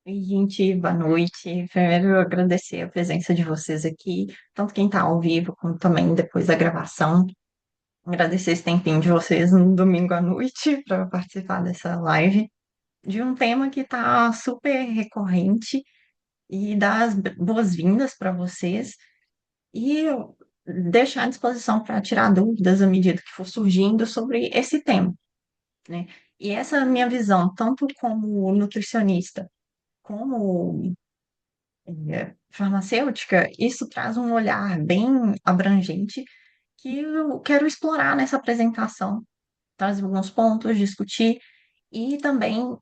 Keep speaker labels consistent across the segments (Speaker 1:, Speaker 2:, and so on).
Speaker 1: Oi, gente, boa noite. Primeiro, eu agradecer a presença de vocês aqui, tanto quem está ao vivo, como também depois da gravação. Agradecer esse tempinho de vocês no domingo à noite para participar dessa live, de um tema que está super recorrente e dar as boas-vindas para vocês e deixar à disposição para tirar dúvidas à medida que for surgindo sobre esse tema, né? E essa é a minha visão, tanto como nutricionista, como farmacêutica, isso traz um olhar bem abrangente que eu quero explorar nessa apresentação, trazer alguns pontos, discutir e também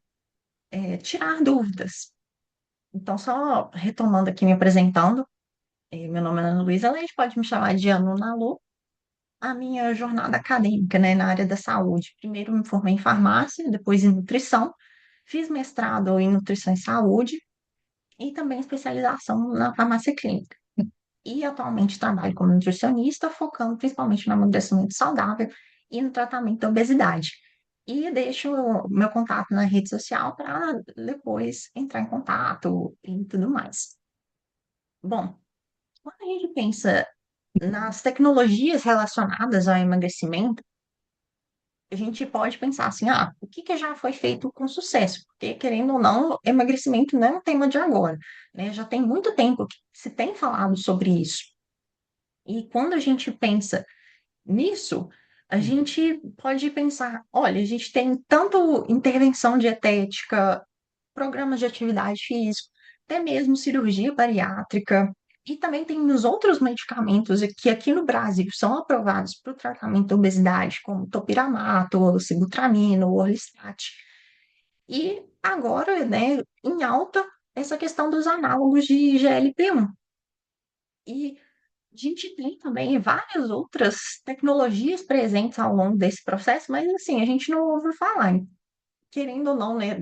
Speaker 1: tirar dúvidas. Então, só retomando aqui, me apresentando, meu nome é Ana Luísa Leite, pode me chamar de Anu Nalu. A minha jornada acadêmica, né, na área da saúde. Primeiro me formei em farmácia, depois em nutrição, fiz mestrado em nutrição e saúde e também especialização na farmácia clínica. E atualmente trabalho como nutricionista, focando principalmente no emagrecimento saudável e no tratamento da obesidade. E deixo o meu contato na rede social para depois entrar em contato e tudo mais. Bom, quando a gente pensa nas tecnologias relacionadas ao emagrecimento, a gente pode pensar assim, o que que já foi feito com sucesso? Porque, querendo ou não, emagrecimento não é um tema de agora, né? Já tem muito tempo que se tem falado sobre isso. E quando a gente pensa nisso, a gente pode pensar, olha, a gente tem tanto intervenção dietética, programas de atividade física, até mesmo cirurgia bariátrica, e também tem os outros medicamentos que aqui no Brasil são aprovados para o tratamento da obesidade, como topiramato, sibutramino, orlistat. E agora, né, em alta, essa questão dos análogos de GLP-1. E a gente tem também várias outras tecnologias presentes ao longo desse processo, mas assim, a gente não ouve falar, querendo ou não, né,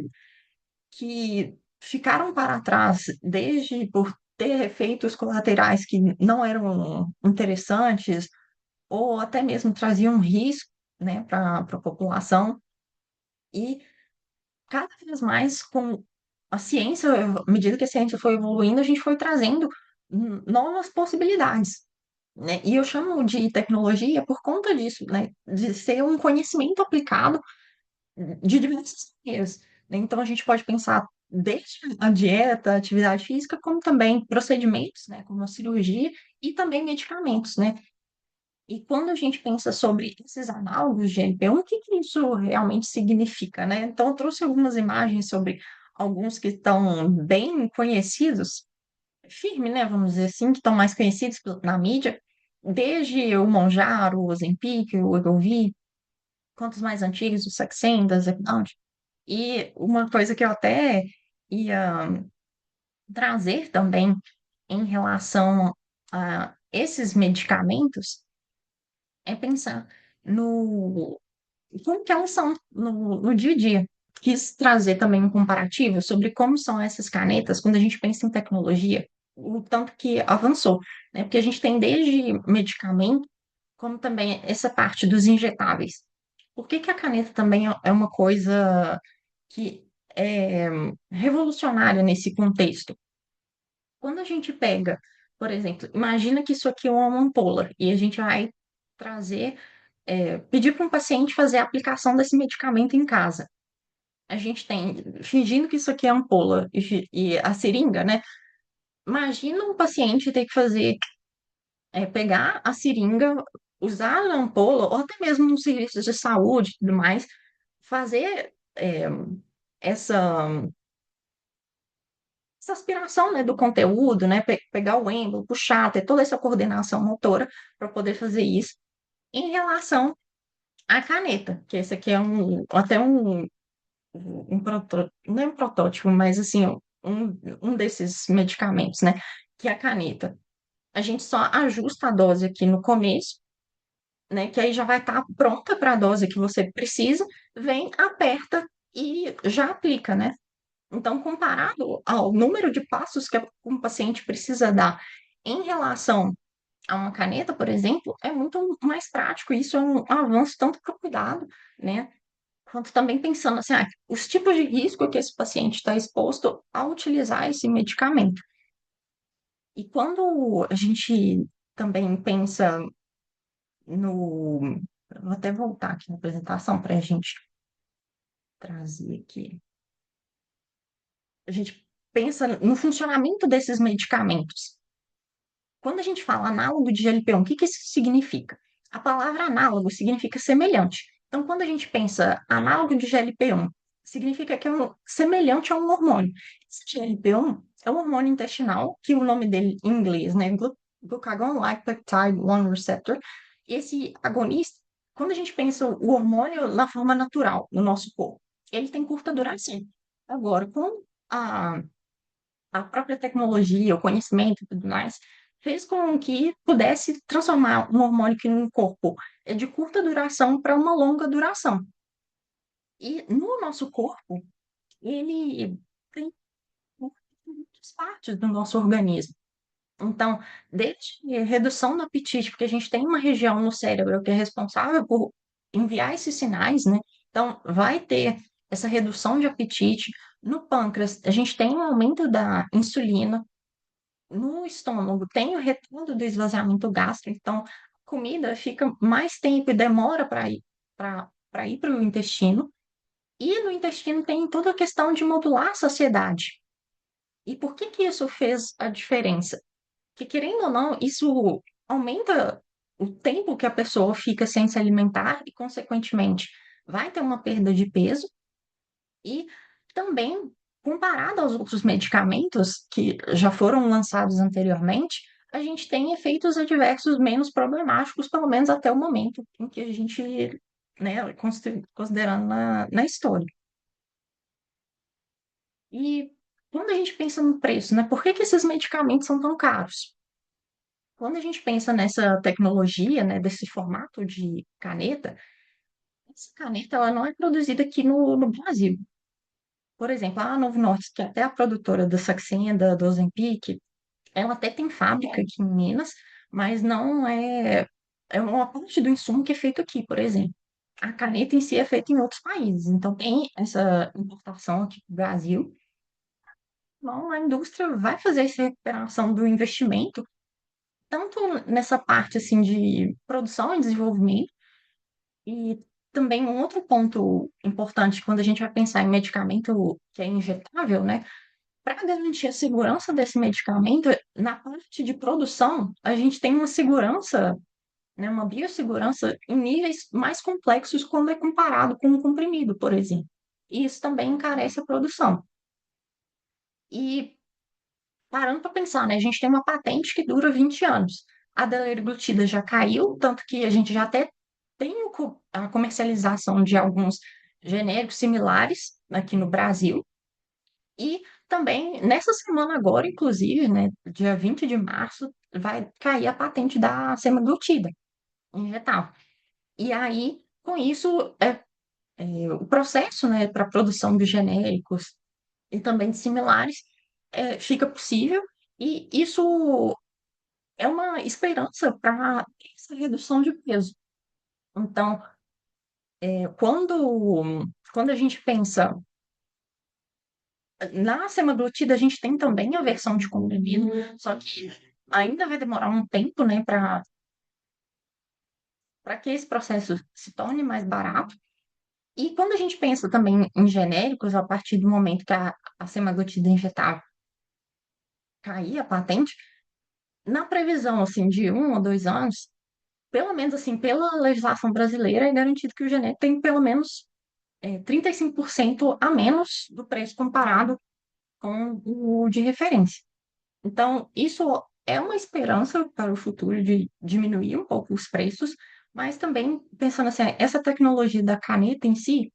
Speaker 1: que ficaram para trás desde por ter efeitos colaterais que não eram interessantes ou até mesmo traziam risco, né, para a população. E cada vez mais com a ciência, à medida que a ciência foi evoluindo, a gente foi trazendo novas possibilidades, né? E eu chamo de tecnologia por conta disso, né? De ser um conhecimento aplicado de diversas maneiras, né? Então a gente pode pensar desde a dieta, a atividade física, como também procedimentos, né? Como a cirurgia e também medicamentos, né? E quando a gente pensa sobre esses análogos de NP1, o que que isso realmente significa, né? Então, eu trouxe algumas imagens sobre alguns que estão bem conhecidos, firme, né? Vamos dizer assim, que estão mais conhecidos na mídia, desde o Monjaro, o Ozempic, o Wegovy, quanto os mais antigos, o Saxenda, Zepbound. E uma coisa que eu até ia trazer também em relação a esses medicamentos é pensar no como que elas são no dia a dia. Quis trazer também um comparativo sobre como são essas canetas quando a gente pensa em tecnologia, o tanto que avançou, né? Porque a gente tem desde medicamento, como também essa parte dos injetáveis. Por que que a caneta também é uma coisa que é revolucionária nesse contexto? Quando a gente pega, por exemplo, imagina que isso aqui é uma ampola e a gente vai trazer, pedir para um paciente fazer a aplicação desse medicamento em casa. A gente tem, fingindo que isso aqui é ampola e a seringa, né? Imagina um paciente ter que fazer, pegar a seringa, usar a ampola, ou até mesmo nos serviços de saúde e tudo mais, fazer essa essa aspiração, né, do conteúdo, né, pegar o êmbolo, puxar, ter toda essa coordenação motora para poder fazer isso. Em relação à caneta, que esse aqui é até não é um protótipo, mas assim, um desses medicamentos, né, que é a caneta. A gente só ajusta a dose aqui no começo, né, que aí já vai estar pronta para a dose que você precisa, vem, aperta e já aplica, né? Então, comparado ao número de passos que um paciente precisa dar em relação a uma caneta, por exemplo, é muito mais prático. Isso é um avanço tanto para o cuidado, né? quanto também pensando assim, os tipos de risco que esse paciente está exposto a utilizar esse medicamento. E quando a gente também pensa no. Vou até voltar aqui na apresentação para a gente trazer aqui. A gente pensa no funcionamento desses medicamentos. Quando a gente fala análogo de GLP-1, o que que isso significa? A palavra análogo significa semelhante. Então, quando a gente pensa análogo de GLP-1, significa que é semelhante a um hormônio. Esse GLP-1 é um hormônio intestinal, que o nome dele em inglês, né? Glucagon-like peptide 1 receptor. Esse agonista, quando a gente pensa o hormônio na forma natural no nosso corpo, ele tem curta duração. Agora, com a a própria tecnologia, o conhecimento e tudo mais, fez com que pudesse transformar um hormônio que no corpo é de curta duração para uma longa duração. E no nosso corpo, ele tem muitas partes do nosso organismo. Então, desde redução do apetite, porque a gente tem uma região no cérebro que é responsável por enviar esses sinais, né? Então, vai ter essa redução de apetite. No pâncreas, a gente tem um aumento da insulina, no estômago tem o retorno do esvaziamento gástrico, então a comida fica mais tempo e demora para ir para o intestino. E no intestino tem toda a questão de modular a saciedade. E por que que isso fez a diferença? Que querendo ou não, isso aumenta o tempo que a pessoa fica sem se alimentar e, consequentemente, vai ter uma perda de peso e também, comparado aos outros medicamentos que já foram lançados anteriormente, a gente tem efeitos adversos menos problemáticos, pelo menos até o momento em que a gente, né, considerando na história. E quando a gente pensa no preço, né, por que que esses medicamentos são tão caros? Quando a gente pensa nessa tecnologia, né, desse formato de caneta, essa caneta ela não é produzida aqui no Brasil. Por exemplo, a Novo Nordisk, que é até a produtora da Saxenda, do Ozempic, ela até tem fábrica aqui em Minas, mas não é, é uma parte do insumo que é feito aqui, por exemplo. A caneta em si é feita em outros países, então tem essa importação aqui para o Brasil. Então, a indústria vai fazer essa recuperação do investimento, tanto nessa parte assim de produção e desenvolvimento, e também um outro ponto importante quando a gente vai pensar em medicamento que é injetável, né? Para garantir a segurança desse medicamento, na parte de produção, a gente tem uma segurança, né, uma biossegurança em níveis mais complexos quando é comparado com um comprimido, por exemplo. E isso também encarece a produção. E parando para pensar, né, a gente tem uma patente que dura 20 anos. A delaglutida já caiu, tanto que a gente já até tem a comercialização de alguns genéricos similares aqui no Brasil. E também, nessa semana agora, inclusive, né, dia 20 de março, vai cair a patente da semaglutida injetável. E aí, com isso, o processo, né, para a produção de genéricos e também de similares fica possível, e isso é uma esperança para essa redução de peso. Então, quando a gente pensa na semaglutida, a gente tem também a versão de comprimido, só que ainda vai demorar um tempo, né, para que esse processo se torne mais barato. E quando a gente pensa também em genéricos, a partir do momento que a semaglutida injetável cair a patente, na previsão assim de 1 ou 2 anos, pelo menos assim, pela legislação brasileira, é garantido que o genérico tem pelo menos 35% a menos do preço comparado com o de referência. Então, isso é uma esperança para o futuro de diminuir um pouco os preços, mas também pensando assim, essa tecnologia da caneta em si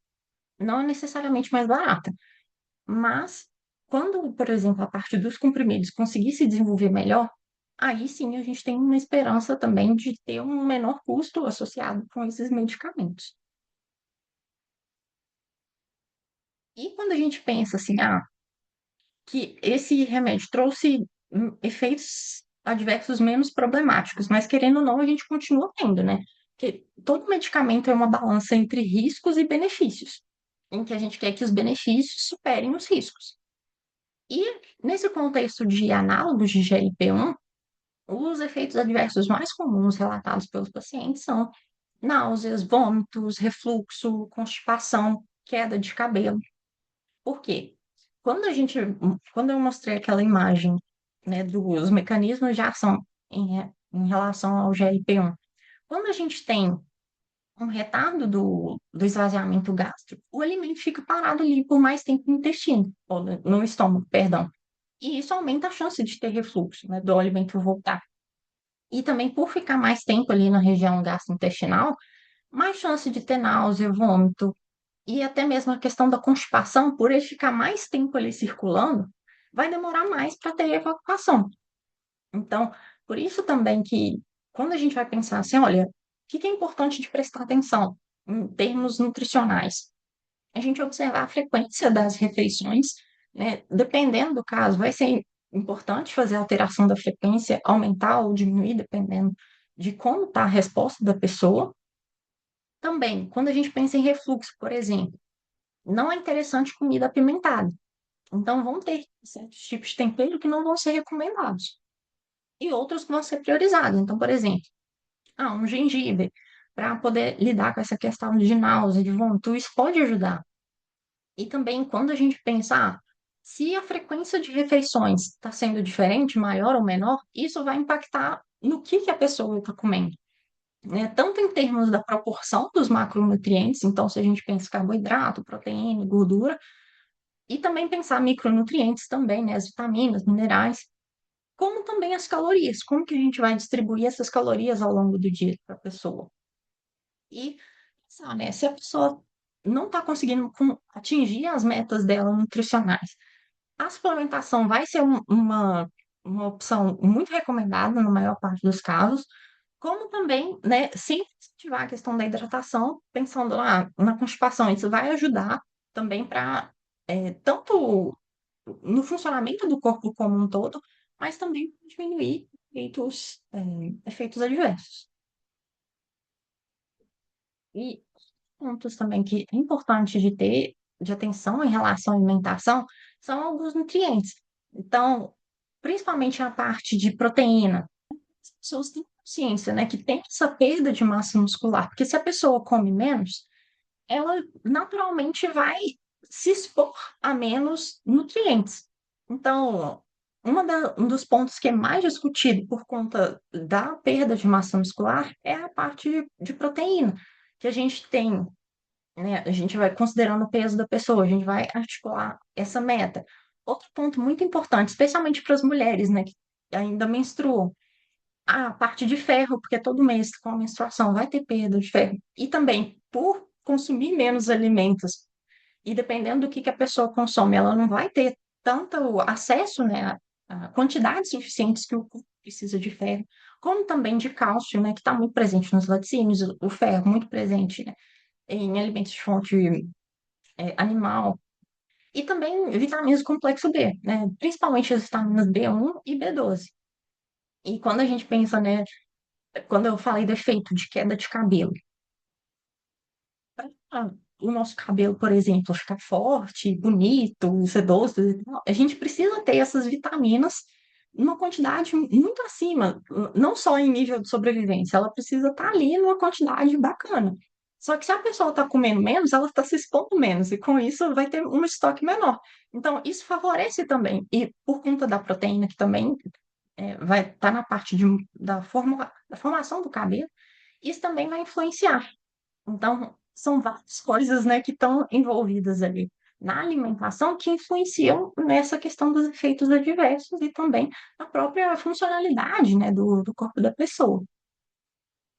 Speaker 1: não é necessariamente mais barata, mas quando, por exemplo, a parte dos comprimidos conseguir se desenvolver melhor, aí sim a gente tem uma esperança também de ter um menor custo associado com esses medicamentos. E quando a gente pensa assim, que esse remédio trouxe efeitos adversos menos problemáticos, mas querendo ou não, a gente continua tendo, né? Porque todo medicamento é uma balança entre riscos e benefícios. em que a gente quer que os benefícios superem os riscos. E nesse contexto de análogos de GLP-1, os efeitos adversos mais comuns relatados pelos pacientes são náuseas, vômitos, refluxo, constipação, queda de cabelo. Por quê? Quando a gente, quando eu mostrei aquela imagem, né, dos mecanismos de ação em relação ao GLP-1, quando a gente tem um retardo do esvaziamento gástrico, o alimento fica parado ali por mais tempo no intestino, ou no estômago, perdão. E isso aumenta a chance de ter refluxo, né, do alimento voltar. E também por ficar mais tempo ali na região gastrointestinal, mais chance de ter náusea, vômito, e até mesmo a questão da constipação, por ele ficar mais tempo ali circulando, vai demorar mais para ter evacuação. Então, por isso também que quando a gente vai pensar assim, olha, o que que é importante de prestar atenção em termos nutricionais? A gente observar a frequência das refeições, né? Dependendo do caso, vai ser importante fazer a alteração da frequência, aumentar ou diminuir, dependendo de como está a resposta da pessoa. Também, quando a gente pensa em refluxo, por exemplo, não é interessante comida apimentada. Então, vão ter certos tipos de tempero que não vão ser recomendados e outros que vão ser priorizados. Então, por exemplo, um gengibre, para poder lidar com essa questão de náusea, de vômito, isso pode ajudar. E também, quando a gente pensa, se a frequência de refeições está sendo diferente, maior ou menor, isso vai impactar no que a pessoa está comendo, né? Tanto em termos da proporção dos macronutrientes, então, se a gente pensa carboidrato, proteína, gordura, e também pensar micronutrientes também, né? As vitaminas, minerais, como também as calorias, como que a gente vai distribuir essas calorias ao longo do dia para a pessoa. E pensar, né? Se a pessoa não está conseguindo atingir as metas dela nutricionais, a suplementação vai ser uma opção muito recomendada na maior parte dos casos, como também, né, sempre incentivar a questão da hidratação, pensando lá na constipação, isso vai ajudar também para tanto no funcionamento do corpo como um todo, mas também para diminuir efeitos adversos. E pontos também que é importante de ter de atenção em relação à alimentação são alguns nutrientes. Então, principalmente a parte de proteína, as pessoas têm consciência, né, que tem essa perda de massa muscular, porque se a pessoa come menos, ela naturalmente vai se expor a menos nutrientes. Então, um dos pontos que é mais discutido por conta da perda de massa muscular é a parte de proteína, que a gente tem, né? A gente vai considerando o peso da pessoa, a gente vai articular essa meta. Outro ponto muito importante, especialmente para as mulheres, né, que ainda menstruam, a parte de ferro, porque todo mês com a menstruação vai ter perda de ferro. E também, por consumir menos alimentos, e dependendo do que a pessoa consome, ela não vai ter tanto acesso, né, a quantidades suficientes que o corpo precisa de ferro, como também de cálcio, né, que está muito presente nos laticínios, o ferro muito presente, né, em alimentos de fonte animal, e também vitaminas do complexo B, né, principalmente as vitaminas B1 e B12. E quando a gente pensa, né, quando eu falei do efeito de queda de cabelo, para o nosso cabelo, por exemplo, ficar forte, bonito, sedoso, e tal, a gente precisa ter essas vitaminas numa quantidade muito acima, não só em nível de sobrevivência, ela precisa estar ali numa quantidade bacana. Só que se a pessoa está comendo menos, ela está se expondo menos, e com isso vai ter um estoque menor. Então, isso favorece também. E por conta da proteína, que também vai estar na parte da formação do cabelo, isso também vai influenciar. Então, são várias coisas, né, que estão envolvidas ali na alimentação que influenciam nessa questão dos efeitos adversos e também na própria funcionalidade, né, do corpo da pessoa.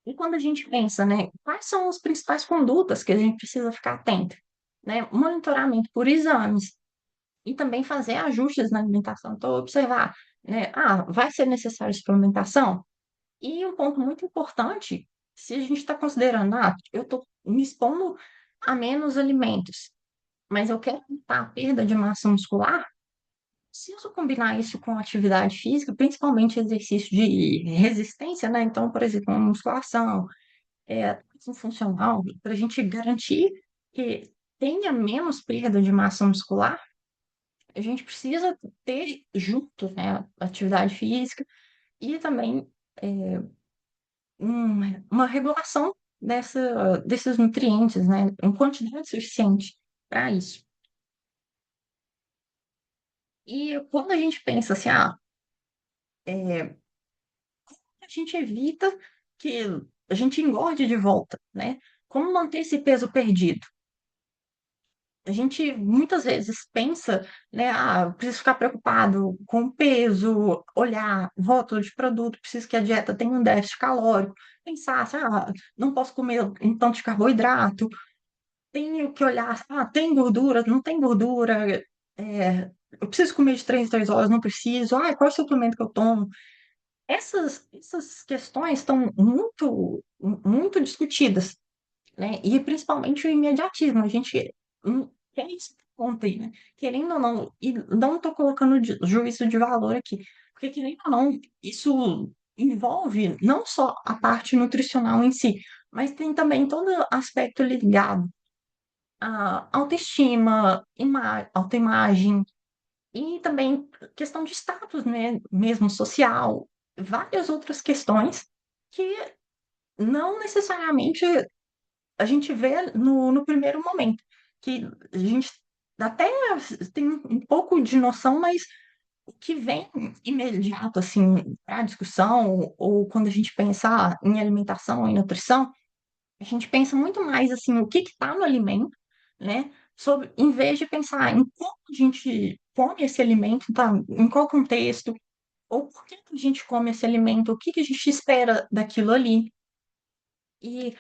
Speaker 1: E quando a gente pensa, né, quais são as principais condutas que a gente precisa ficar atento, né? Monitoramento por exames e também fazer ajustes na alimentação. Então, observar, né, vai ser necessário suplementação? E um ponto muito importante, se a gente está considerando, eu estou me expondo a menos alimentos, mas eu quero evitar a perda de massa muscular, preciso combinar isso com atividade física, principalmente exercício de resistência, né? Então, por exemplo, uma musculação, um funcional, para a gente garantir que tenha menos perda de massa muscular, a gente precisa ter junto, né, atividade física e também uma regulação desses nutrientes, né, em quantidade suficiente para isso. E quando a gente pensa assim, a gente evita que a gente engorde de volta, né? Como manter esse peso perdido? A gente muitas vezes pensa, né? Ah, eu preciso ficar preocupado com o peso, olhar rótulo de produto, preciso que a dieta tenha um déficit calórico, pensar assim, não posso comer um tanto de carboidrato, tenho que olhar, tem gordura, não tem gordura, eu preciso comer de 3 em 3 horas, não preciso, qual é o suplemento que eu tomo? Essas questões estão muito discutidas, né? E principalmente o imediatismo. A gente quer isso ontem, né? Querendo ou não, e não estou colocando juízo de valor aqui, porque querendo ou não, isso envolve não só a parte nutricional em si, mas tem também todo aspecto ligado à autoestima, autoimagem, e também questão de status, né, mesmo social, várias outras questões que não necessariamente a gente vê no primeiro momento, que a gente até tem um pouco de noção, mas o que vem imediato, assim, para a discussão, ou quando a gente pensa em alimentação e nutrição, a gente pensa muito mais, assim, o que está no alimento, né? Em vez de pensar em como a gente come esse alimento, tá? Em qual contexto, ou por que que a gente come esse alimento, o que que a gente espera daquilo ali. E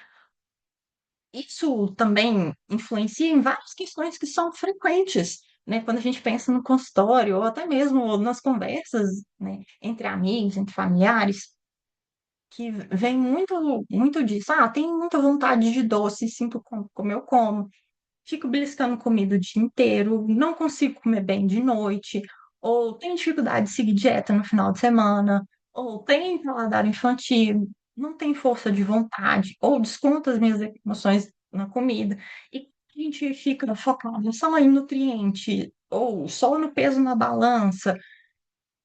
Speaker 1: isso também influencia em várias questões que são frequentes, né? Quando a gente pensa no consultório, ou até mesmo nas conversas, né, entre amigos, entre familiares, que vem muito disso. Tenho muita vontade de doce, sinto como eu como. Fico beliscando comida o dia inteiro, não consigo comer bem de noite, ou tenho dificuldade de seguir dieta no final de semana, ou tenho paladar infantil, não tenho força de vontade, ou desconto as minhas emoções na comida, e a gente fica focado só em nutriente, ou só no peso na balança,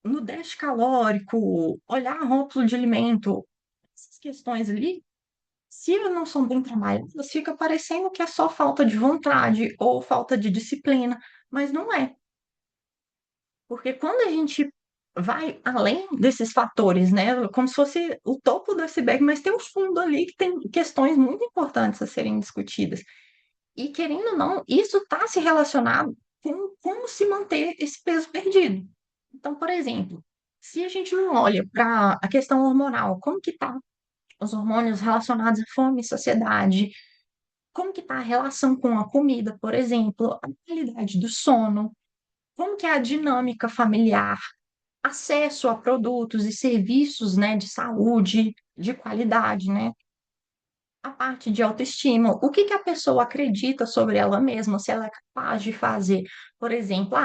Speaker 1: no déficit calórico, olhar rótulo de alimento, essas questões ali se não são bem trabalhadas, fica parecendo que é só falta de vontade ou falta de disciplina, mas não é. Porque quando a gente vai além desses fatores, né, como se fosse o topo do iceberg, mas tem um fundo ali que tem questões muito importantes a serem discutidas. E querendo ou não, isso está se relacionado com como se manter esse peso perdido. Então, por exemplo, se a gente não olha para a questão hormonal, como que está os hormônios relacionados à fome e saciedade, como que está a relação com a comida, por exemplo, a qualidade do sono, como que é a dinâmica familiar, acesso a produtos e serviços, né, de saúde, de qualidade, né? A parte de autoestima, o que que a pessoa acredita sobre ela mesma, se ela é capaz de fazer, por exemplo,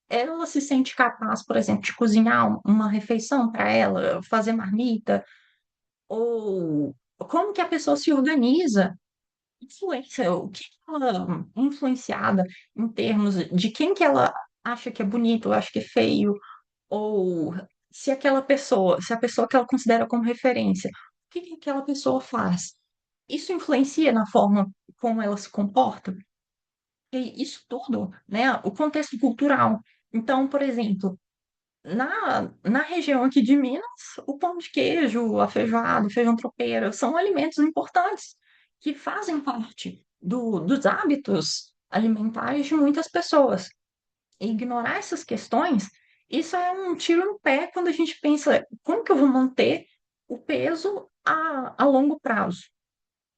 Speaker 1: ela se sente capaz, por exemplo, de cozinhar uma refeição para ela, fazer marmita, ou como que a pessoa se organiza. Influência, o que ela influenciada em termos de quem que ela acha que é bonito, ou acha que é feio, ou se a pessoa que ela considera como referência, o que que aquela pessoa faz? Isso influencia na forma como ela se comporta? E isso tudo, né, o contexto cultural. Então, por exemplo, na região aqui de Minas, o pão de queijo, a feijoada, o feijão tropeiro, são alimentos importantes que fazem parte dos hábitos alimentares de muitas pessoas. E ignorar essas questões, isso é um tiro no pé quando a gente pensa como que eu vou manter o peso a longo prazo.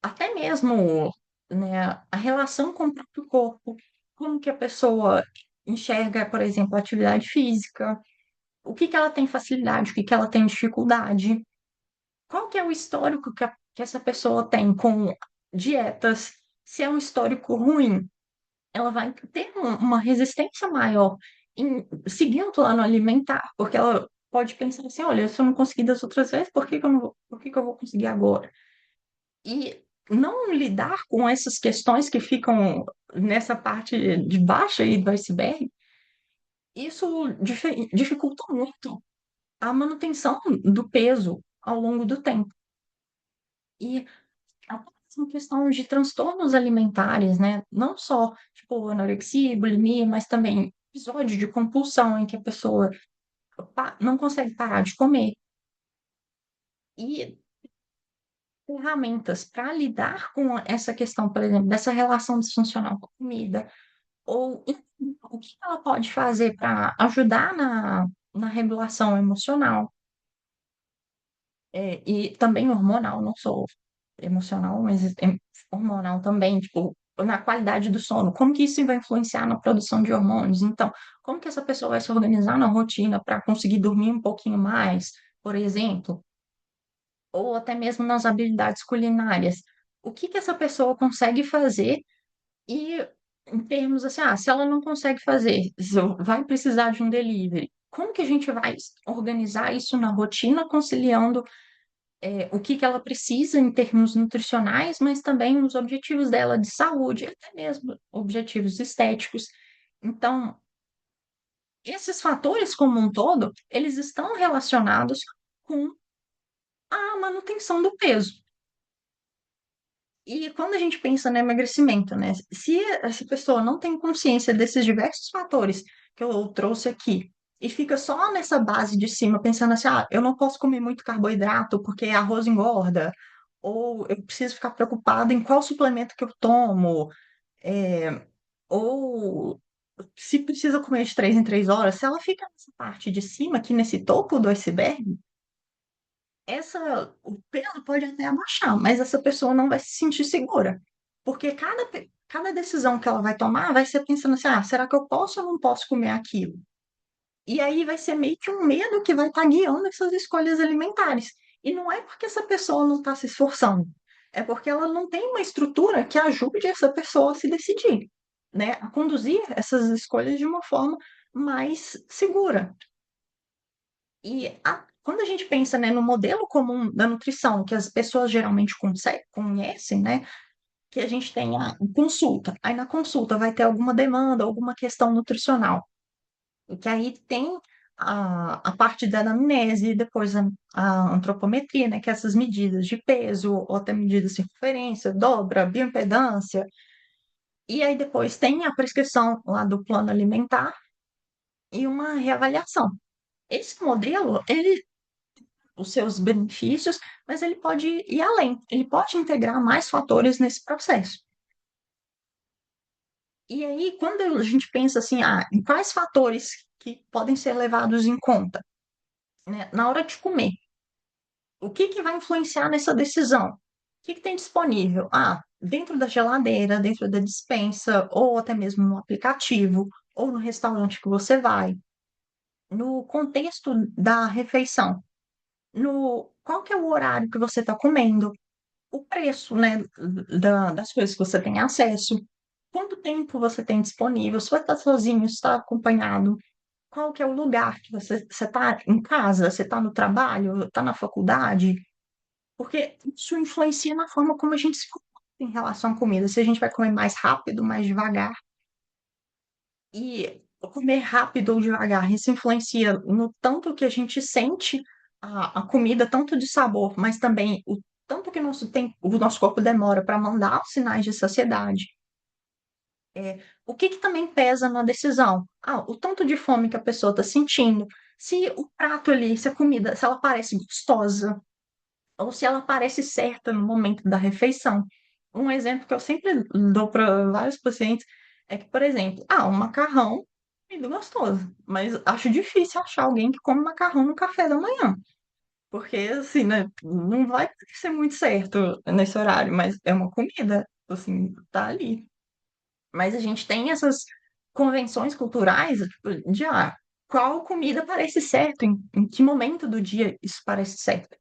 Speaker 1: Até mesmo, né, a relação com o próprio corpo, como que a pessoa enxerga, por exemplo, a atividade física, o que que ela tem facilidade, o que que ela tem dificuldade, qual que é o histórico que essa pessoa tem com dietas, se é um histórico ruim, ela vai ter uma resistência maior em seguir um plano alimentar, porque ela pode pensar assim, olha, se eu não consegui das outras vezes, por que que eu não vou, por que que eu vou conseguir agora? E não lidar com essas questões que ficam nessa parte de baixo aí do iceberg, isso dificulta muito a manutenção do peso ao longo do tempo. E até em questão de transtornos alimentares, né? Não só, tipo, anorexia, bulimia, mas também episódio de compulsão em que a pessoa não consegue parar de comer. E ferramentas para lidar com essa questão, por exemplo, dessa relação disfuncional com a comida, ou enfim, o que ela pode fazer para ajudar na regulação emocional, e também hormonal, não sou emocional, mas hormonal também, tipo, na qualidade do sono, como que isso vai influenciar na produção de hormônios? Então, como que essa pessoa vai se organizar na rotina para conseguir dormir um pouquinho mais, por exemplo, ou até mesmo nas habilidades culinárias? O que que essa pessoa consegue fazer e em termos assim, se ela não consegue fazer, vai precisar de um delivery. Como que a gente vai organizar isso na rotina, conciliando o que que ela precisa em termos nutricionais, mas também os objetivos dela de saúde, até mesmo objetivos estéticos. Então, esses fatores como um todo, eles estão relacionados com a manutenção do peso. E quando a gente pensa no emagrecimento, né? Se essa pessoa não tem consciência desses diversos fatores que eu trouxe aqui, e fica só nessa base de cima, pensando assim, eu não posso comer muito carboidrato porque arroz engorda, ou eu preciso ficar preocupado em qual suplemento que eu tomo, é, ou se precisa comer de 3 em 3 horas, se ela fica nessa parte de cima, aqui nesse topo do iceberg, o peso pode até abaixar, mas essa pessoa não vai se sentir segura. Porque cada decisão que ela vai tomar vai ser pensando assim: será que eu posso ou não posso comer aquilo? E aí vai ser meio que um medo que vai estar guiando essas escolhas alimentares. E não é porque essa pessoa não está se esforçando, é porque ela não tem uma estrutura que ajude essa pessoa a se decidir, né? A conduzir essas escolhas de uma forma mais segura. Quando a gente pensa, né, no modelo comum da nutrição, que as pessoas geralmente conhecem, né, que a gente tem a consulta. Aí na consulta vai ter alguma demanda, alguma questão nutricional. E que aí tem a parte da anamnese, depois a antropometria, né, que é essas medidas de peso, ou até medidas de circunferência, dobra, bioimpedância. E aí depois tem a prescrição lá do plano alimentar e uma reavaliação. Esse modelo, ele os seus benefícios, mas ele pode ir além, ele pode integrar mais fatores nesse processo. E aí, quando a gente pensa assim, em quais fatores que podem ser levados em conta, né? Na hora de comer, o que que vai influenciar nessa decisão? O que que tem disponível? Dentro da geladeira, dentro da despensa, ou até mesmo no aplicativo, ou no restaurante que você vai, no contexto da refeição, no qual que é o horário que você está comendo, o preço, né, das coisas que você tem acesso, quanto tempo você tem disponível, se você está sozinho, se está acompanhado, qual que é o lugar que você está em casa, você está no trabalho, está na faculdade, porque isso influencia na forma como a gente se comporta em relação à comida, se a gente vai comer mais rápido, mais devagar, e comer rápido ou devagar, isso influencia no tanto que a gente sente a comida, tanto de sabor, mas também o tanto que o nosso corpo demora para mandar os sinais de saciedade. O que que também pesa na decisão? O tanto de fome que a pessoa está sentindo, se o prato ali, se a comida, se ela parece gostosa, ou se ela parece certa no momento da refeição. Um exemplo que eu sempre dou para vários pacientes é que, por exemplo, um macarrão é muito gostoso, mas acho difícil achar alguém que come macarrão no café da manhã, porque assim, né, não vai ser muito certo nesse horário, mas é uma comida, assim, tá ali. Mas a gente tem essas convenções culturais, tipo, qual comida parece certo, em que momento do dia isso parece certo.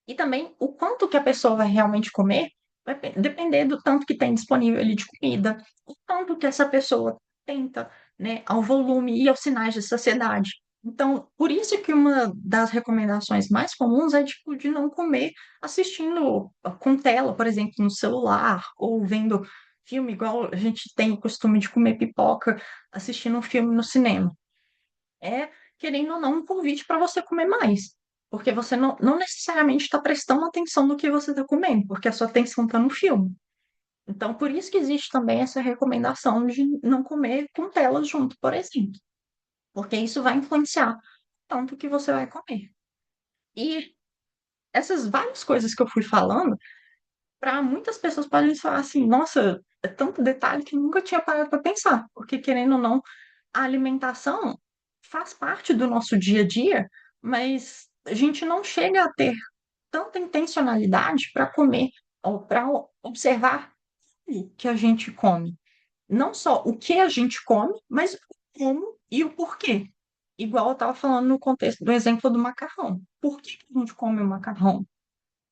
Speaker 1: E também o quanto que a pessoa vai realmente comer vai depender do tanto que tem disponível ali de comida, o tanto que essa pessoa tenta, né, ao volume e aos sinais de saciedade. Então, por isso que uma das recomendações mais comuns é tipo de não comer assistindo com tela, por exemplo, no celular, ou vendo filme, igual a gente tem o costume de comer pipoca assistindo um filme no cinema. É, querendo ou não, um convite para você comer mais. Porque você não necessariamente está prestando atenção no que você está comendo, porque a sua atenção está no filme. Então, por isso que existe também essa recomendação de não comer com telas junto, por exemplo, porque isso vai influenciar tanto que você vai comer. E essas várias coisas que eu fui falando, para muitas pessoas podem falar assim, nossa, é tanto detalhe que nunca tinha parado para pensar, porque querendo ou não, a alimentação faz parte do nosso dia a dia, mas a gente não chega a ter tanta intencionalidade para comer ou para observar o que a gente come. Não só o que a gente come, mas o como e o porquê. Igual eu estava falando no contexto do exemplo do macarrão. Por que que a gente come o macarrão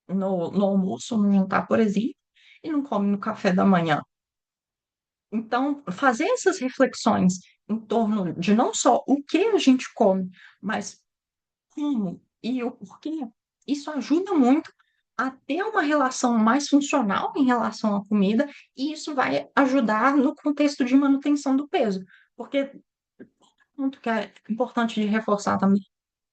Speaker 1: no almoço, no jantar, por exemplo, e não come no café da manhã? Então, fazer essas reflexões em torno de não só o que a gente come, mas como e o porquê, isso ajuda muito a ter uma relação mais funcional em relação à comida, e isso vai ajudar no contexto de manutenção do peso. Porque ponto que é importante de reforçar também,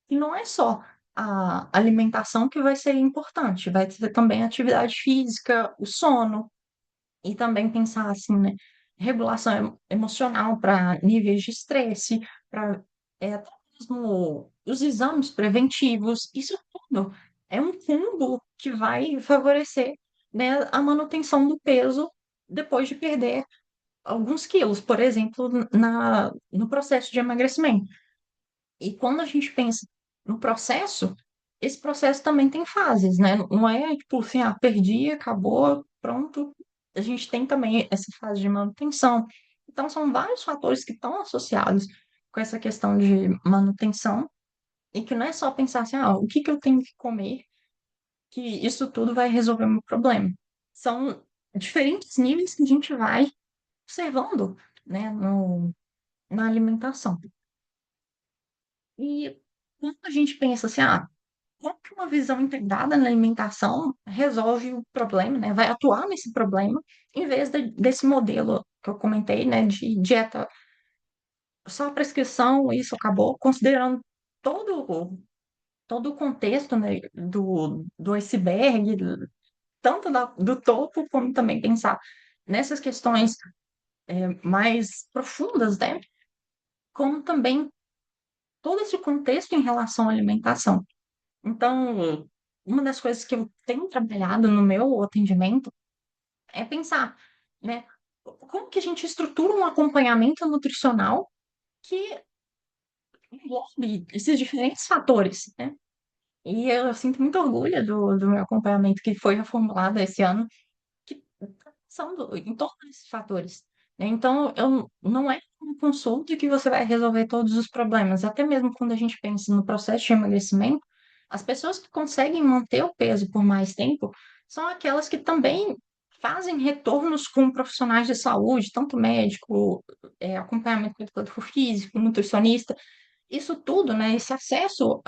Speaker 1: que não é só a alimentação que vai ser importante, vai ser também a atividade física, o sono, e também pensar assim, né, regulação emocional para níveis de estresse, para até mesmo os exames preventivos, isso tudo é um combo que vai favorecer, né, a manutenção do peso depois de perder alguns quilos, por exemplo, no processo de emagrecimento. E quando a gente pensa no processo, esse processo também tem fases, né? Não é tipo assim, ah, perdi, acabou, pronto. A gente tem também essa fase de manutenção. Então, são vários fatores que estão associados com essa questão de manutenção e que não é só pensar assim, ah, o que que eu tenho que comer, que isso tudo vai resolver o meu problema. São diferentes níveis que a gente vai observando, né, na alimentação. E quando a gente pensa assim, ah, como que uma visão integrada na alimentação resolve o problema, né? Vai atuar nesse problema, em vez desse modelo que eu comentei, né? De dieta, só prescrição, isso acabou, considerando todo o contexto, né? Do iceberg, tanto do topo, como também pensar nessas questões mais profundas, né? Como também todo esse contexto em relação à alimentação. Então, uma das coisas que eu tenho trabalhado no meu atendimento é pensar, né, como que a gente estrutura um acompanhamento nutricional que englobe esses diferentes fatores, né? E eu sinto muito orgulho do meu acompanhamento que foi reformulado esse ano, que são em torno desses fatores, né? Então, eu, não é uma consulta que você vai resolver todos os problemas. Até mesmo quando a gente pensa no processo de emagrecimento, as pessoas que conseguem manter o peso por mais tempo são aquelas que também fazem retornos com profissionais de saúde, tanto médico, acompanhamento com educador físico, nutricionista, isso tudo, né? Esse acesso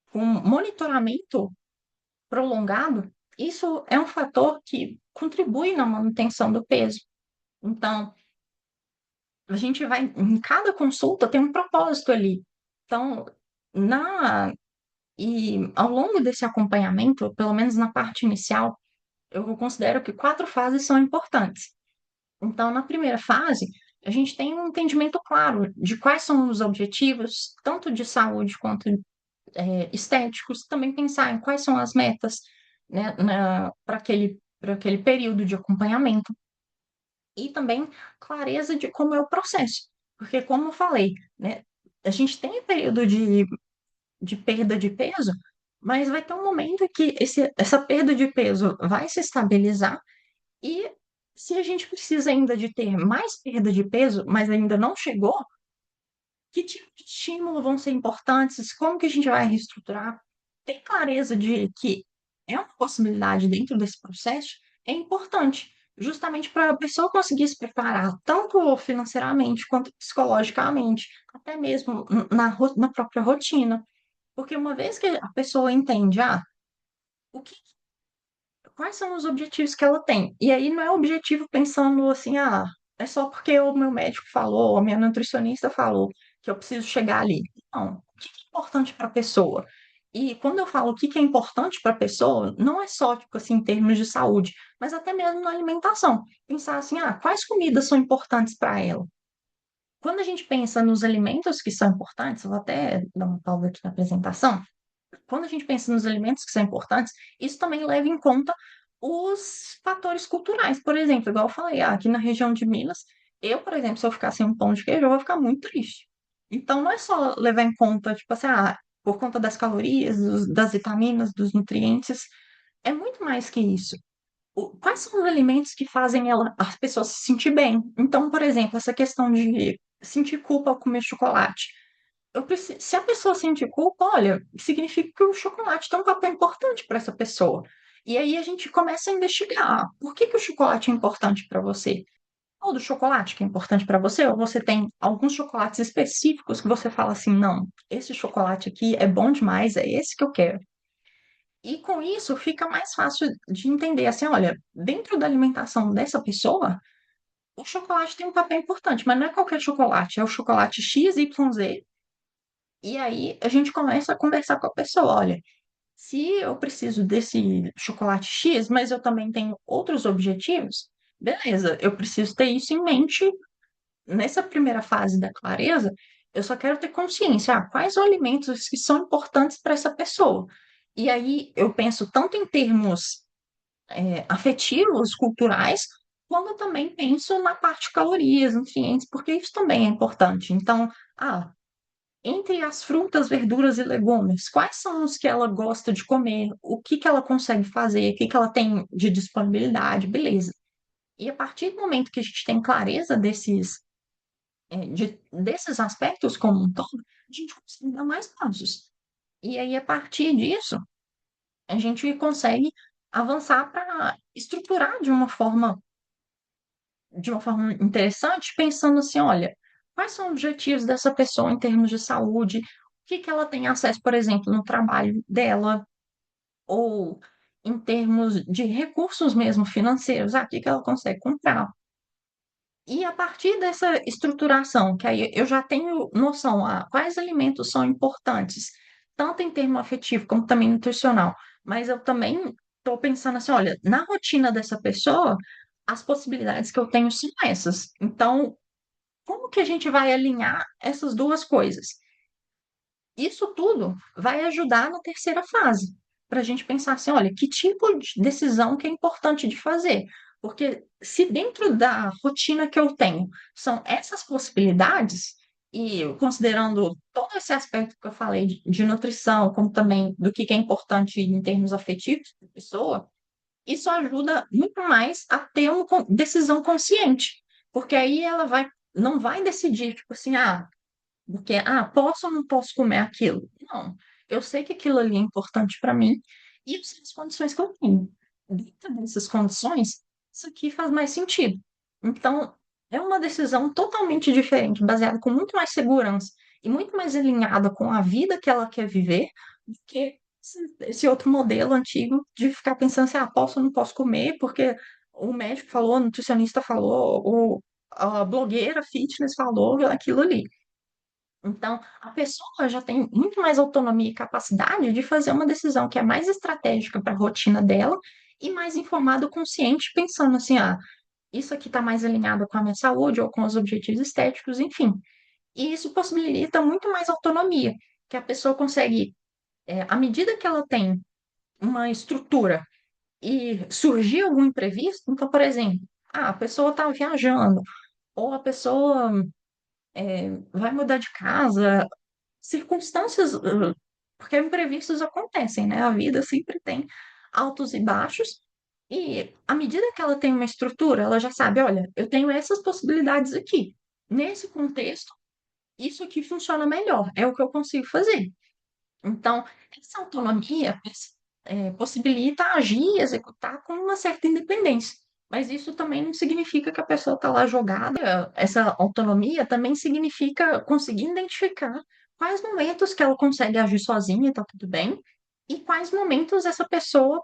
Speaker 1: com monitoramento prolongado, isso é um fator que contribui na manutenção do peso. Então, a gente vai, em cada consulta tem um propósito ali. Então, na e ao longo desse acompanhamento, pelo menos na parte inicial, eu considero que quatro fases são importantes. Então, na primeira fase, a gente tem um entendimento claro de quais são os objetivos, tanto de saúde quanto estéticos, também pensar em quais são as metas, né, para aquele período de acompanhamento, e também clareza de como é o processo. Porque, como eu falei, né, a gente tem período de perda de peso, mas vai ter um momento que essa perda de peso vai se estabilizar, e se a gente precisa ainda de ter mais perda de peso, mas ainda não chegou, que tipo de estímulo vão ser importantes? Como que a gente vai reestruturar? Ter clareza de que é uma possibilidade dentro desse processo é importante, justamente para a pessoa conseguir se preparar, tanto financeiramente quanto psicologicamente, até mesmo na própria rotina. Porque uma vez que a pessoa entende, o que, quais são os objetivos que ela tem? E aí não é objetivo pensando assim, é só porque o meu médico falou, a minha nutricionista falou que eu preciso chegar ali. Não, o que é importante para a pessoa? E quando eu falo o que é importante para a pessoa, não é só, tipo assim, em termos de saúde, mas até mesmo na alimentação. Pensar assim, quais comidas são importantes para ela? Quando a gente pensa nos alimentos que são importantes, eu vou até dar uma pausa aqui na apresentação, quando a gente pensa nos alimentos que são importantes, isso também leva em conta os fatores culturais. Por exemplo, igual eu falei, aqui na região de Minas, eu, por exemplo, se eu ficar sem um pão de queijo, eu vou ficar muito triste. Então, não é só levar em conta, tipo assim, por conta das calorias, das vitaminas, dos nutrientes, é muito mais que isso. Quais são os alimentos que fazem as pessoas se sentir bem? Então, por exemplo, essa questão de sentir culpa ao comer chocolate. Se a pessoa sentir culpa, olha, significa que o chocolate tem um papel importante para essa pessoa. E aí a gente começa a investigar. Por que que o chocolate é importante para você? Todo chocolate que é importante para você? Ou você tem alguns chocolates específicos que você fala assim, não, esse chocolate aqui é bom demais, é esse que eu quero. E com isso fica mais fácil de entender assim, olha, dentro da alimentação dessa pessoa, o chocolate tem um papel importante, mas não é qualquer chocolate, é o chocolate XYZ. E aí a gente começa a conversar com a pessoa, olha, se eu preciso desse chocolate X, mas eu também tenho outros objetivos, beleza, eu preciso ter isso em mente nessa primeira fase da clareza. Eu só quero ter consciência, quais os alimentos que são importantes para essa pessoa. E aí eu penso tanto em termos afetivos, culturais, como eu também penso na parte de calorias, nutrientes, porque isso também é importante. Então, entre as frutas, verduras e legumes, quais são os que ela gosta de comer? O que que ela consegue fazer? O que que ela tem de disponibilidade? Beleza. E a partir do momento que a gente tem clareza desses aspectos como um todo, a gente consegue dar mais passos. E aí, a partir disso, a gente consegue avançar para estruturar de uma forma interessante, pensando assim, olha, quais são os objetivos dessa pessoa em termos de saúde, o que que ela tem acesso, por exemplo, no trabalho dela, ou em termos de recursos mesmo financeiros, o que que ela consegue comprar. E a partir dessa estruturação, que aí eu já tenho noção quais alimentos são importantes, tanto em termo afetivo como também nutricional, mas eu também estou pensando assim, olha, na rotina dessa pessoa, as possibilidades que eu tenho são essas. Então, como que a gente vai alinhar essas duas coisas? Isso tudo vai ajudar na terceira fase, para a gente pensar assim, olha, que tipo de decisão que é importante de fazer? Porque se dentro da rotina que eu tenho são essas possibilidades, e considerando todo esse aspecto que eu falei de nutrição, como também do que é importante em termos afetivos da pessoa, isso ajuda muito mais a ter uma decisão consciente, porque aí ela não vai decidir, tipo assim, porque, posso ou não posso comer aquilo? Não, eu sei que aquilo ali é importante para mim e eu sei as condições que eu tenho. Dentro dessas condições, isso aqui faz mais sentido. Então, é uma decisão totalmente diferente, baseada com muito mais segurança e muito mais alinhada com a vida que ela quer viver do que esse outro modelo antigo de ficar pensando assim, posso ou não posso comer, porque o médico falou, o nutricionista falou, a blogueira fitness falou aquilo ali. Então, a pessoa já tem muito mais autonomia e capacidade de fazer uma decisão que é mais estratégica para a rotina dela e mais informada, consciente, pensando assim, isso aqui está mais alinhado com a minha saúde ou com os objetivos estéticos, enfim. E isso possibilita muito mais autonomia, que a pessoa consegue, à medida que ela tem uma estrutura e surgir algum imprevisto, então, por exemplo, a pessoa está viajando, ou a pessoa vai mudar de casa, circunstâncias, porque imprevistos acontecem, né? A vida sempre tem altos e baixos, e à medida que ela tem uma estrutura, ela já sabe, olha, eu tenho essas possibilidades aqui. Nesse contexto, isso aqui funciona melhor, é o que eu consigo fazer. Então, essa autonomia possibilita agir e executar com uma certa independência. Mas isso também não significa que a pessoa está lá jogada. Essa autonomia também significa conseguir identificar quais momentos que ela consegue agir sozinha e tá tudo bem, e quais momentos essa pessoa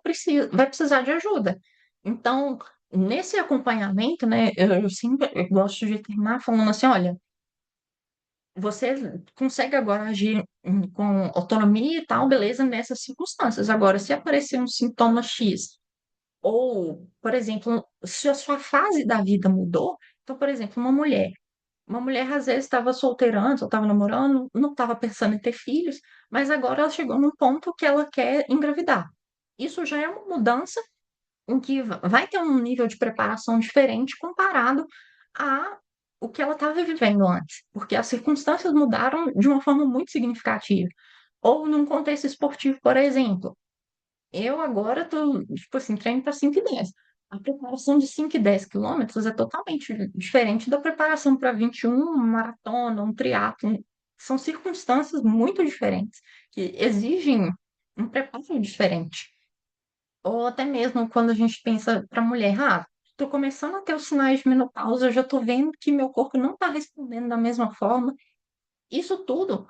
Speaker 1: vai precisar de ajuda. Então, nesse acompanhamento, né, eu sempre eu gosto de terminar falando assim: olha, você consegue agora agir com autonomia e tal, beleza, nessas circunstâncias. Agora, se aparecer um sintoma X ou, por exemplo, se a sua fase da vida mudou, então, por exemplo, uma mulher às vezes estava solteira antes, ou estava namorando, não estava pensando em ter filhos, mas agora ela chegou num ponto que ela quer engravidar. Isso já é uma mudança em que vai ter um nível de preparação diferente comparado a o que ela estava vivendo antes, porque as circunstâncias mudaram de uma forma muito significativa. Ou num contexto esportivo, por exemplo, eu agora tô, tipo assim, treino para 5 e 10. A preparação de 5 e 10 quilômetros é totalmente diferente da preparação para 21, uma maratona, um triatlon. São circunstâncias muito diferentes, que exigem um preparo diferente. Ou até mesmo quando a gente pensa para a mulher, estou começando a ter os sinais de menopausa, eu já estou vendo que meu corpo não está respondendo da mesma forma. Isso tudo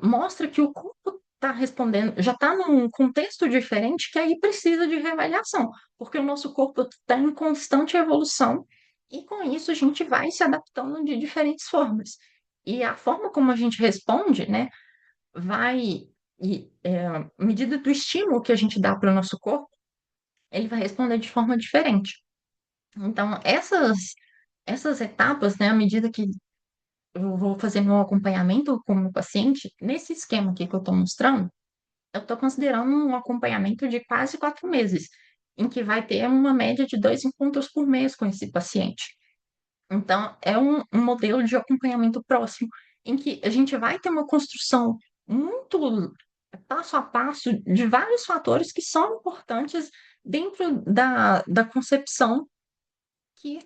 Speaker 1: mostra que o corpo está respondendo, já está num contexto diferente que aí precisa de reavaliação, porque o nosso corpo está em constante evolução e com isso a gente vai se adaptando de diferentes formas. E a forma como a gente responde, né, vai, à medida do estímulo que a gente dá para o nosso corpo, ele vai responder de forma diferente. Então, essas etapas, né, à medida que eu vou fazer meu acompanhamento com o meu paciente, nesse esquema aqui que eu estou mostrando, eu estou considerando um acompanhamento de quase 4 meses, em que vai ter uma média de 2 encontros por mês com esse paciente. Então, é um modelo de acompanhamento próximo, em que a gente vai ter uma construção muito passo a passo de vários fatores que são importantes dentro da concepção que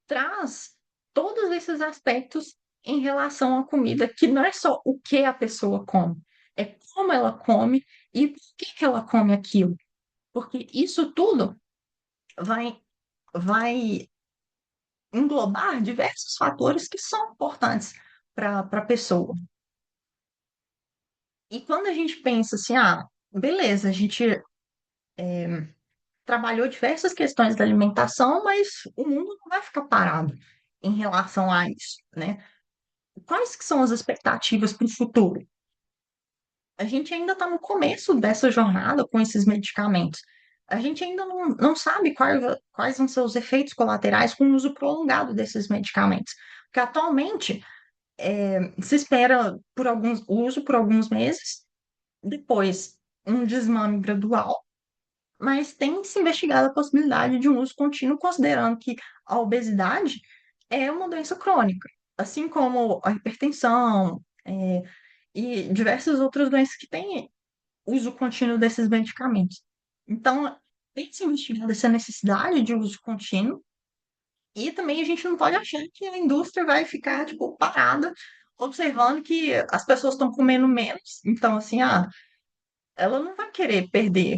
Speaker 1: traz todos esses aspectos em relação à comida, que não é só o que a pessoa come, é como ela come e por que ela come aquilo. Porque isso tudo vai, vai englobar diversos fatores que são importantes para a pessoa. E quando a gente pensa assim, beleza, a gente trabalhou diversas questões da alimentação, mas o mundo não vai ficar parado em relação a isso, né? Quais que são as expectativas para o futuro? A gente ainda está no começo dessa jornada com esses medicamentos. A gente ainda não sabe quais vão ser os efeitos colaterais com o uso prolongado desses medicamentos. Porque atualmente se espera por alguns uso por alguns meses, depois um desmame gradual, mas tem se investigado a possibilidade de um uso contínuo, considerando que a obesidade é uma doença crônica, assim como a hipertensão, e diversas outras doenças que têm uso contínuo desses medicamentos. Então, tem que se investigar essa necessidade de uso contínuo e também a gente não pode achar que a indústria vai ficar, tipo, parada, observando que as pessoas estão comendo menos. Então, assim, ela não vai querer perder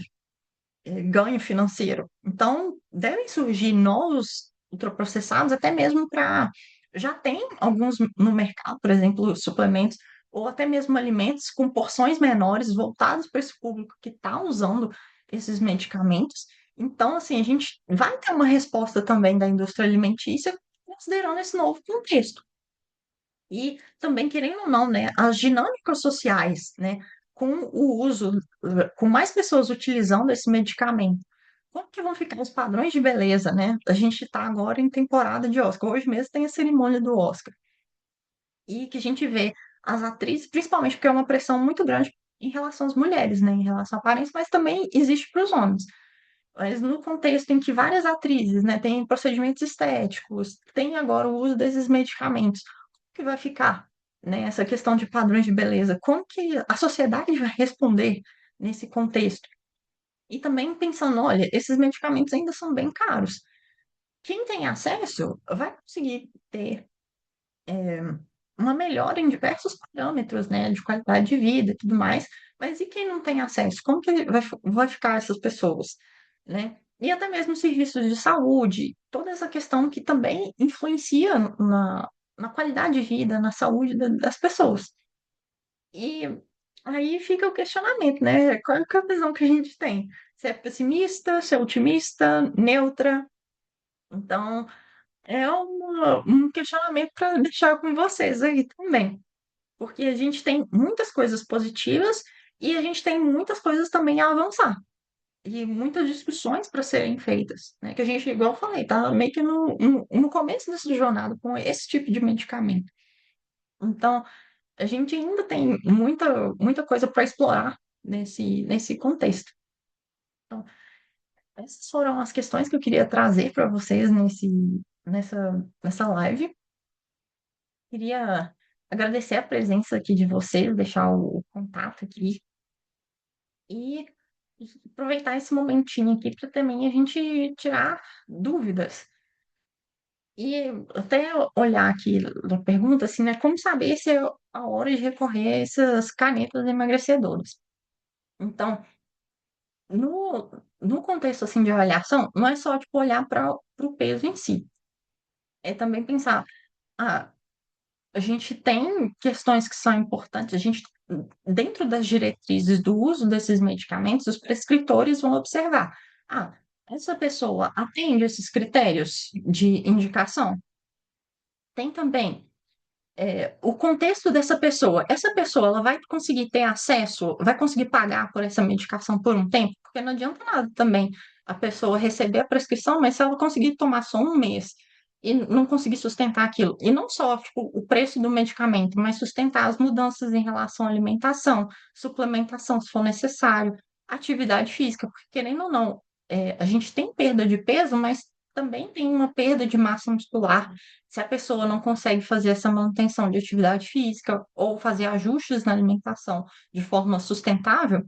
Speaker 1: ganho financeiro. Então, devem surgir novos ultraprocessados, até mesmo para. Já tem alguns no mercado, por exemplo, suplementos, ou até mesmo alimentos com porções menores, voltados para esse público que está usando esses medicamentos. Então, assim, a gente vai ter uma resposta também da indústria alimentícia, considerando esse novo contexto. E também, querendo ou não, né, as dinâmicas sociais, né, com o uso, com mais pessoas utilizando esse medicamento, como que vão ficar os padrões de beleza, né? A gente está agora em temporada de Oscar. Hoje mesmo tem a cerimônia do Oscar. E que a gente vê as atrizes, principalmente porque é uma pressão muito grande em relação às mulheres, né, em relação à aparência, mas também existe para os homens. Mas no contexto em que várias atrizes, né, têm procedimentos estéticos, tem agora o uso desses medicamentos, como que vai ficar, né, essa questão de padrões de beleza? Como que a sociedade vai responder nesse contexto? E também pensando, olha, esses medicamentos ainda são bem caros. Quem tem acesso vai conseguir ter uma melhora em diversos parâmetros, né, de qualidade de vida e tudo mais, mas e quem não tem acesso? Como que vai ficar essas pessoas, né? e até mesmo serviços de saúde, toda essa questão que também influencia na qualidade de vida, na saúde das pessoas. E aí fica o questionamento, né? Qual é a visão que a gente tem? Se é pessimista, se é otimista, neutra? Então, é um questionamento para deixar com vocês aí também, porque a gente tem muitas coisas positivas e a gente tem muitas coisas também a avançar e muitas discussões para serem feitas, né? Que a gente, igual eu falei, tá meio que no começo dessa jornada com esse tipo de medicamento. Então, a gente ainda tem muita coisa para explorar nesse contexto. Então, essas foram as questões que eu queria trazer para vocês nessa live. Queria agradecer a presença aqui de vocês, deixar o contato aqui e aproveitar esse momentinho aqui para também a gente tirar dúvidas. E até olhar aqui na pergunta, assim, né? Como saber se é a hora de recorrer a essas canetas emagrecedoras? Então, no contexto assim de avaliação, não é só tipo olhar para o peso em si, é também pensar, ah, a gente tem questões que são importantes, a gente dentro das diretrizes do uso desses medicamentos, os prescritores vão observar, ah, essa pessoa atende esses critérios de indicação? Tem também o contexto dessa pessoa. Essa pessoa, ela vai conseguir ter acesso, vai conseguir pagar por essa medicação por um tempo? Porque não adianta nada também a pessoa receber a prescrição, mas se ela conseguir tomar só um mês e não conseguir sustentar aquilo, e não só tipo, o preço do medicamento, mas sustentar as mudanças em relação à alimentação, suplementação, se for necessário, atividade física, porque querendo ou não, a gente tem perda de peso, mas também tem uma perda de massa muscular se a pessoa não consegue fazer essa manutenção de atividade física ou fazer ajustes na alimentação de forma sustentável,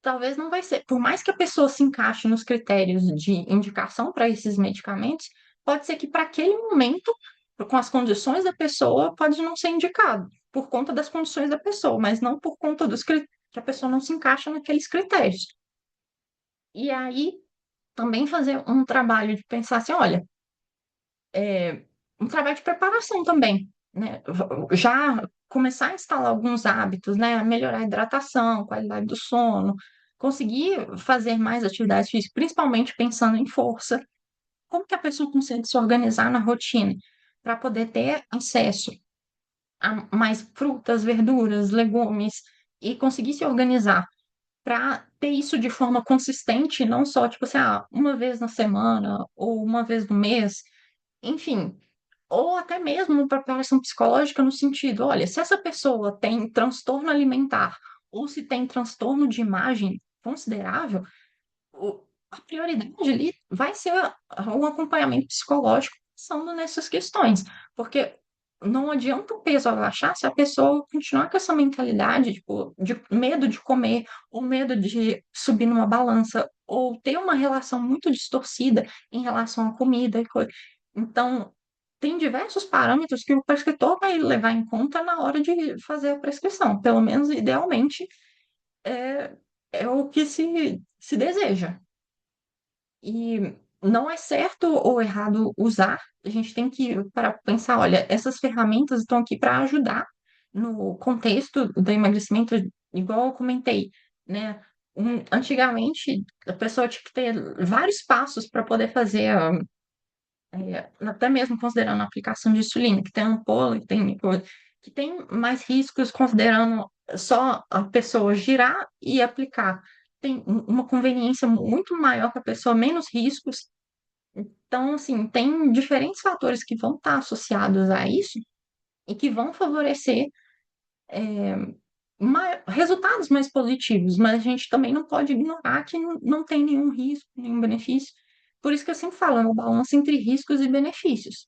Speaker 1: talvez não vai ser. Por mais que a pessoa se encaixe nos critérios de indicação para esses medicamentos, pode ser que para aquele momento, com as condições da pessoa, pode não ser indicado, por conta das condições da pessoa, mas não por conta que a pessoa não se encaixa naqueles critérios. E aí, também fazer um trabalho de pensar assim, olha, um trabalho de preparação também, né? Já começar a instalar alguns hábitos, né? Melhorar a hidratação, qualidade do sono, conseguir fazer mais atividades físicas, principalmente pensando em força. Como que a pessoa consegue se organizar na rotina para poder ter acesso a mais frutas, verduras, legumes e conseguir se organizar para ter isso de forma consistente, não só tipo assim, uma vez na semana ou uma vez no mês, enfim, ou até mesmo uma preparação psicológica no sentido, olha, se essa pessoa tem transtorno alimentar ou se tem transtorno de imagem considerável, a prioridade ali vai ser um acompanhamento psicológico pensando nessas questões, porque não adianta o peso abaixar se a pessoa continuar com essa mentalidade, tipo, de medo de comer, ou medo de subir numa balança, ou ter uma relação muito distorcida em relação à comida e coisa. Então, tem diversos parâmetros que o prescritor vai levar em conta na hora de fazer a prescrição. Pelo menos, idealmente, é, é o que se deseja. E não é certo ou errado usar, a gente tem que para pensar, olha, essas ferramentas estão aqui para ajudar no contexto do emagrecimento, igual eu comentei, né? Antigamente, a pessoa tinha que ter vários passos para poder fazer, até mesmo considerando a aplicação de insulina, que tem ampola, que tem mais riscos considerando só a pessoa girar e aplicar. Tem uma conveniência muito maior para a pessoa, menos riscos. Então, assim, tem diferentes fatores que vão estar associados a isso e que vão favorecer resultados mais positivos, mas a gente também não pode ignorar que não tem nenhum risco, nenhum benefício. Por isso que eu sempre falo, é uma balança entre riscos e benefícios.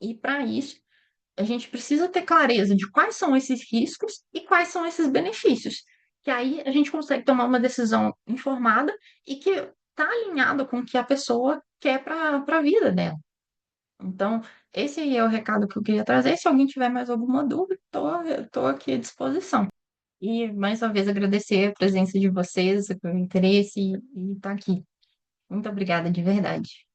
Speaker 1: E para isso, a gente precisa ter clareza de quais são esses riscos e quais são esses benefícios. Que aí a gente consegue tomar uma decisão informada e que está alinhada com o que a pessoa quer para a vida dela. Então, esse aí é o recado que eu queria trazer. Se alguém tiver mais alguma dúvida, estou aqui à disposição. E mais uma vez agradecer a presença de vocês, o interesse e estar aqui. Muito obrigada de verdade.